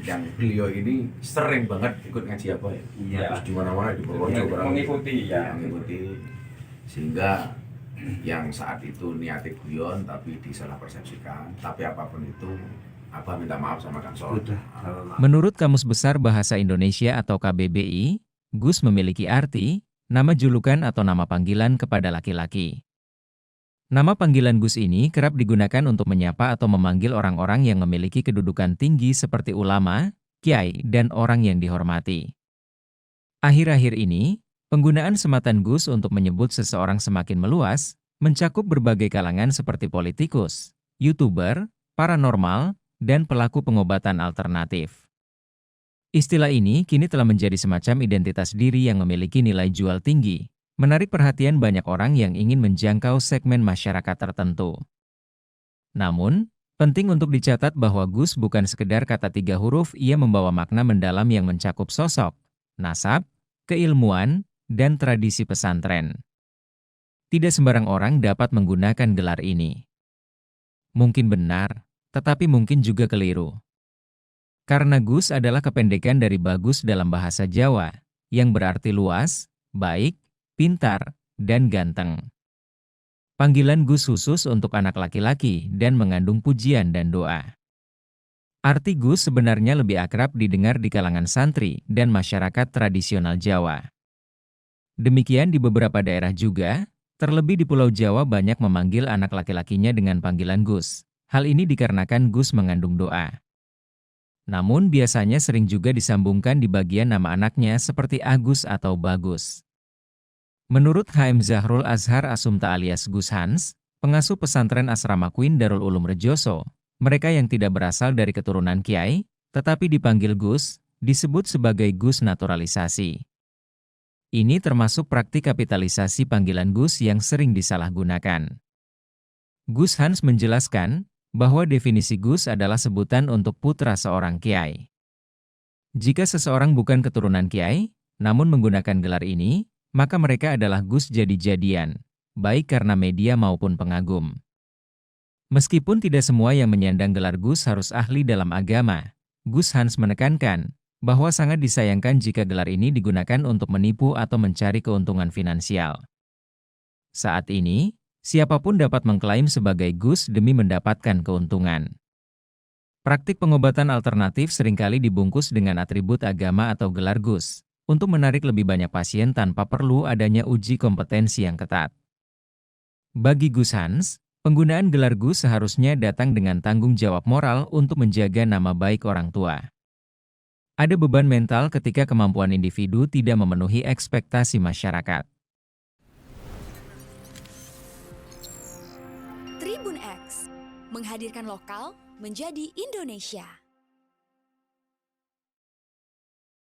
yang beliau ini sering banget ikut ngaji apa ya? Iya. Terus di mana-mana di Purworejo Mengikuti ya. Mengikuti, sehingga yang saat itu niatnya guyon tapi disalah persepsikan. Tapi apapun itu, Abah minta maaf sama Kang Sol. Menurut Kamus Besar Bahasa Indonesia atau KBBI, Gus memiliki arti, nama julukan atau nama panggilan kepada laki-laki. Nama panggilan Gus ini kerap digunakan untuk menyapa atau memanggil orang-orang yang memiliki kedudukan tinggi seperti ulama, kiai, dan orang yang dihormati. Akhir-akhir ini, penggunaan sematan Gus untuk menyebut seseorang semakin meluas, mencakup berbagai kalangan seperti politikus, YouTuber, paranormal, dan pelaku pengobatan alternatif. Istilah ini kini telah menjadi semacam identitas diri yang memiliki nilai jual tinggi, menarik perhatian banyak orang yang ingin menjangkau segmen masyarakat tertentu. Namun, penting untuk dicatat bahwa Gus bukan sekedar kata 3 huruf, ia membawa makna mendalam yang mencakup sosok, nasab, keilmuan, dan tradisi pesantren. Tidak sembarang orang dapat menggunakan gelar ini. Mungkin benar, tetapi mungkin juga keliru. Karena Gus adalah kependekan dari bagus dalam bahasa Jawa, yang berarti luas, baik, pintar, dan ganteng. Panggilan Gus khusus untuk anak laki-laki dan mengandung pujian dan doa. Arti Gus sebenarnya lebih akrab didengar di kalangan santri dan masyarakat tradisional Jawa. Demikian di beberapa daerah juga, terlebih di Pulau Jawa banyak memanggil anak laki-lakinya dengan panggilan Gus. Hal ini dikarenakan Gus mengandung doa. Namun biasanya sering juga disambungkan di bagian nama anaknya seperti Agus atau Bagus. Menurut HM Zahrul Azhar Asumta alias Gus Hans, pengasuh pesantren Asrama Queen Darul Ulum Rejoso, mereka yang tidak berasal dari keturunan kiai, tetapi dipanggil Gus, disebut sebagai Gus naturalisasi. Ini termasuk praktik kapitalisasi panggilan Gus yang sering disalahgunakan. Gus Hans menjelaskan bahwa definisi Gus adalah sebutan untuk putra seorang kiai. Jika seseorang bukan keturunan kiai, namun menggunakan gelar ini, maka mereka adalah Gus jadi-jadian, baik karena media maupun pengagum. Meskipun tidak semua yang menyandang gelar Gus harus ahli dalam agama, Gus Hans menekankan bahwa sangat disayangkan jika gelar ini digunakan untuk menipu atau mencari keuntungan finansial. Saat ini, siapapun dapat mengklaim sebagai Gus demi mendapatkan keuntungan. Praktik pengobatan alternatif seringkali dibungkus dengan atribut agama atau gelar Gus, untuk menarik lebih banyak pasien tanpa perlu adanya uji kompetensi yang ketat. Bagi Gus Hans, penggunaan gelar Gus seharusnya datang dengan tanggung jawab moral untuk menjaga nama baik orang tua. Ada beban mental ketika kemampuan individu tidak memenuhi ekspektasi masyarakat. Tribun X menghadirkan lokal menjadi Indonesia.